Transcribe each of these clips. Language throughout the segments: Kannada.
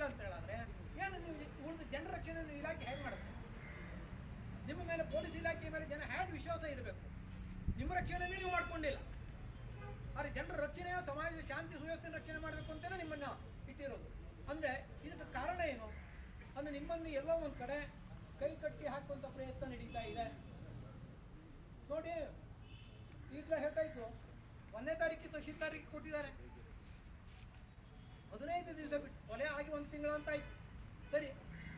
ಇಲ್ಲ ಅಂತ ಹೇಳಿದ್ರೆ ಏನು ನೀವು ಉಳಿದ ಜನರ ರಕ್ಷಣೆ ಇಲಾಖೆ ಹೇಗೆ ಮಾಡುತ್ತೆ? ನಿಮ್ಮ ಮೇಲೆ ಪೊಲೀಸ್ ಇಲಾಖೆ ಮೇಲೆ ಜನ ಹೇಗೆ ವಿಶ್ವಾಸ ಇಡಬೇಕು? ನಿಮ್ಮ ರಕ್ಷಣೆನೇ ನೀವು ಮಾಡ್ಕೊಂಡಿಲ್ಲ. ಆದರೆ ಜನರ ರಕ್ಷಣೆಯ ಸಮಾಜದ ಶಾಂತಿ ಸುವ್ಯವಸ್ಥೆ ರಕ್ಷಣೆ ಮಾಡಬೇಕು ಅಂತಲೇ ನಿಮ್ಮನ್ನು ಇಟ್ಟಿರೋದು. ಅಂದರೆ ಇದಕ್ಕೆ ಕಾರಣ ಏನು? ಅಂದರೆ ನಿಮ್ಮನ್ನು ಎಲ್ಲೋ ಒಂದು ಕಡೆ ಕೈ ಕಟ್ಟಿ ಹಾಕುವಂಥ ಪ್ರಯತ್ನ ನಡೀತಾ ಇದೆ. ನೋಡಿ, ಈಗಲೇ ಹೇಳ್ತಾಯಿತ್ತು, 1ನೇ ತಾರೀಕಿಗೆ ತಹಶೀಲ್ ತಾರೀಕಿಗೆ ಕೊಟ್ಟಿದ್ದಾರೆ. 15 ದಿವಸ ಬಿಟ್ಟು ಕೊಲೆ ಆಗಿ 1 ತಿಂಗಳು ಅಂತ ಆಯ್ತು. ಸರಿ,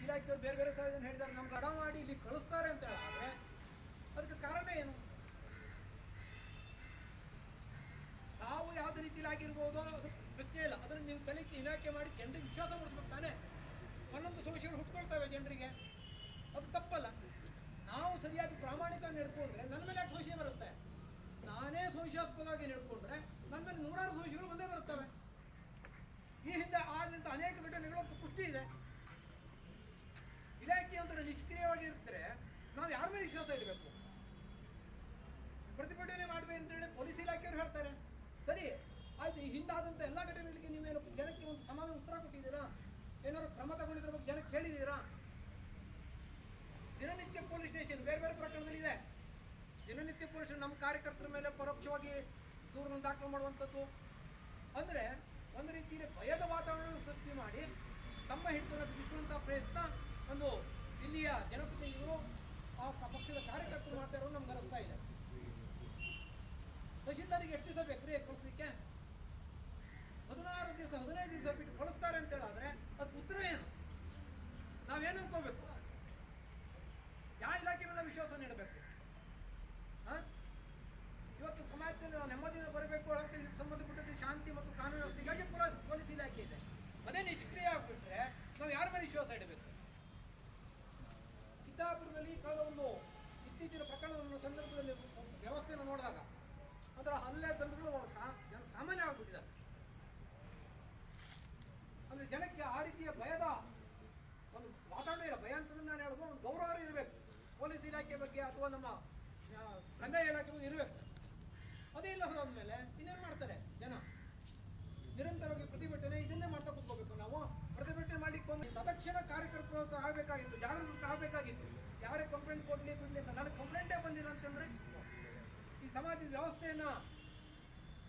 ಇಲಾಖೆಯವರು ಬೇರೆ ಬೇರೆ ಥರ ಹೇಳಿದ್ದಾರೆ, ನಮ್ಗೆ ಅಡ ಮಾಡಿ ಇಲ್ಲಿ ಕಳಿಸ್ತಾರೆ ಅಂತ ಹೇಳಿದ್ರೆ ಅದಕ್ಕೆ ಕಾರಣ ಏನು? ಸಾವು ಯಾವುದೇ ರೀತಿಯಲ್ಲಿ ಆಗಿರ್ಬೋದು, ಅದು ಪ್ರಶ್ನೆ ಇಲ್ಲ. ಅದನ್ನು ನೀವು ತನಿಖೆ ಇಲಾಖೆ ಮಾಡಿ ಜನರಿಗೆ ವಿಶ್ವಾಸ ಮೂಡಿಸ್ಬೇಕು ತಾನೆ. ಒಂದೊಂದು ಸಮಸ್ಯೆಗಳು ಹುಟ್ಕೊಳ್ತವೆ ಜನರಿಗೆ, ಅದು ತಪ್ಪಲ್ಲ. ನಾವು ಸರಿಯಾಗಿ ಪ್ರಾಮಾಣಿಕ ನಡ್ಕೊಂಡ್ರೆ ನನ್ನ ಮೇಲೆ ಯಾಕೆ ಸಂಶಯ ಬರುತ್ತೆ? ನಾನೇ ಸಂಶಯಾಸ್ಪದವಾಗಿ ನಡ್ಕೊಂಡ್ರೆ ನನ್ನ ಮೇಲೆ 100 ಸಂಶಯಗಳು ಬಂದೇ ಬರುತ್ತವೆ. ಈ ಹಿಂದೆ ಆದಂಥ ಅನೇಕ ಘಟನೆಗಳು ಪುಷ್ಟಿ ಇದೆ. ಇಲಾಖೆ ಅಂತ ನಿಷ್ಕ್ರಿಯವಾಗಿ ಇರ್ತಾರೆ, ನಾವು ಯಾರ ಮೇಲೆ ವಿಶ್ವಾಸ ಇಡಬೇಕು? ಪ್ರತಿಭಟನೆ ಮಾಡಬೇಕು ಅಂತೇಳಿ ಪೊಲೀಸ್ ಇಲಾಖೆಯವರು ಹೇಳ್ತಾರೆ. ಸರಿ ಆಯ್ತು, ಈ ಹಿಂದಾದಂಥ ಎಲ್ಲ ಘಟನೆಗಳಿಗೆ ನೀವೇನು ಜನಕ್ಕೆ ಒಂದು ಸಮಾಧಾನ ಉತ್ತರ ಕೊಟ್ಟಿದ್ದೀರಾ? ಏನಾದ್ರು ಕ್ರಮ ತಗೊಂಡಿದ್ರ ಬಗ್ಗೆ ಜನಕ್ಕೆ ಹೇಳಿದ್ದೀರಾ? ದಿನನಿತ್ಯ ಪೊಲೀಸ್ ಸ್ಟೇಷನ್ ಬೇರೆ ಬೇರೆ ಪ್ರಕರಣದಲ್ಲಿ ಇದೆ. ದಿನನಿತ್ಯ ಪೊಲೀಸ್ ನಮ್ಮ ಕಾರ್ಯಕರ್ತರ ಮೇಲೆ ಪರೋಕ್ಷವಾಗಿ ದೂರನ್ನು ದಾಖಲು ಮಾಡುವಂಥದ್ದು. ಅಂದರೆ ಒಂದು ರೀತಿಯಲ್ಲಿ ಭಯದ ವಾತಾವರಣ ಸೃಷ್ಟಿ ಮಾಡಿ ತಮ್ಮ ಹಿಡಿತವನ್ನು ಬಿಡಿಸುವಂಥ ಪ್ರಯತ್ನ ಒಂದು ಇಲ್ಲಿಯ ಜನಪ್ರತಿನಿಧಿಗಳು, ಆ ಪಕ್ಷದ ಕಾರ್ಯಕರ್ತರು ಮಾಡ್ತಾ ಇರೋದು ನಮ್ಗೆ ಅನಿಸ್ತಾ ಇದೆ. ತಹಶೀಲ್ದಾರಿಗೆ ಎಷ್ಟು ದಿವಸ ಬೇಕು ರೀ ಕಳಿಸ್ಲಿಕ್ಕೆ? 16 ದಿವಸ 15 ದಿವಸ ಬಿಟ್ಟು ಕಳಿಸ್ತಾರೆ ಅಂತ ಹೇಳಿದ್ರೆ ಅದಕ್ಕೆ ಉತ್ತರ ಏನು? ನಾವೇನು ಅನ್ಕೋಬೇಕು? ಯಾವ ಇಲಾಖೆ ಮೇಲೆ ವಿಶ್ವಾಸ ನೀಡಬೇಕು? ಇವತ್ತು ಸಮಾಜದಲ್ಲಿ ನೆಮ್ಮದಿನ ಬರಬೇಕು, ಇದಕ್ಕೆ ಸಂಬಂಧಪಟ್ಟಂತೆ ಶಾಂತಿ ಮತ್ತು ಕಾನೂನು ವ್ಯವಸ್ಥೆಗಾಗಿ ಪೊಲೀಸ್ ಇಲಾಖೆ ಇದೆ. ಅದೇ ನಿಷ್ಕ್ರಿಯ ಆಗಿಬಿಟ್ರೆ ನಾವು ಯಾರ ಮೇಲೆ ವಿಶ್ವಾಸ ಇಡಬೇಕು? ಚಿತ್ತಾಪುರದಲ್ಲಿ ಕಳೆದ ಒಂದು ಇತ್ತೀಚಿನ ಪ್ರಕರಣದ ಸಂದರ್ಭದಲ್ಲಿ ವ್ಯವಸ್ಥೆಯನ್ನು ನೋಡಿದಾಗ ಅದರ ಹಲ್ಲೆ ದಂಡಗಳು ಸಾಮಾನ್ಯ ಆಗಿಬಿಟ್ಟಿದ್ದಾರೆ. ಅಂದರೆ ಜನಕ್ಕೆ ಆ ರೀತಿಯ ಭಯದ ಒಂದು ವಾತಾವರಣ ಇಲ್ಲ. ಭಯ ಅಂತಂದ್ರೆ ನಾನು ಹೇಳೋದು ಒಂದು ಗೌರವ ಇರಬೇಕು ಪೊಲೀಸ್ ಇಲಾಖೆ ಬಗ್ಗೆ ಅಥವಾ ನಮ್ಮ ಕಂದಾಯ ಇಲಾಖೆ ಬಗ್ಗೆ ಇರಬೇಕು. ಅದೇ ಇಲ್ಲ ಹೋದ್ಮೇಲೆ ಇನ್ನೇನು ಮಾಡ್ತಾರೆ ಜನ? ನಿರಂತರವಾಗಿ ಪ್ರತಿಭಟನೆ ಇದನ್ನೇ ಮಾಡ್ತಾ ಕೂತ್ಕೋಬೇಕು. ನಾವು ಪ್ರತಿಭಟನೆ ಮಾಡ್ಲಿಕ್ಕೆ ಬಂದು ತತ್ಕ್ಷಣ ಕಾರ್ಯಕರ್ತರು ಆಗಬೇಕಾಗಿತ್ತು, ಜಾಗೃತಿ ಆಗಬೇಕಾಗಿತ್ತು. ಯಾರೇ ಕಂಪ್ಲೇಂಟ್ ಕೊಡಲಿ ಬಿಡಲಿ ಅಂತ. ನನಗೆ ಕಂಪ್ಲೇಂಟೇ ಬಂದಿಲ್ಲ ಅಂತಂದರೆ ಈ ಸಮಾಜದ ವ್ಯವಸ್ಥೆಯನ್ನು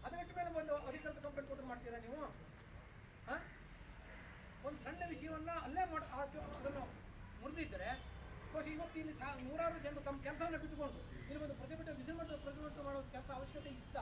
ಹದಗೆಟ್ಟ ಮೇಲೆ ಬಂದು ಅಧಿಕೃತ ಕಂಪ್ಲೇಂಟ್ ಕೊಟ್ಟು ಮಾಡ್ತೀರಾ ನೀವು? ಒಂದು ಸಣ್ಣ ವಿಷಯವನ್ನು ಅಲ್ಲೇ ಅದನ್ನು ಮುರಿದಿದ್ದರೆ ಬಹುಶಃ ಇವತ್ತು ಇಲ್ಲಿ 100 ಜನರು ತಮ್ಮ ಕೆಲಸವನ್ನು ಬಿಟ್ಟುಕೊಂಡು ಇಲ್ಲಿ ಒಂದು ಪ್ರತಿಭಟನೆ ವಿಸರ್ಜನೆ ಪ್ರತಿಭಟನೆ ಮಾಡೋ ಕೆಲಸ ಅವಶ್ಯಕತೆ ಇತ್ತ?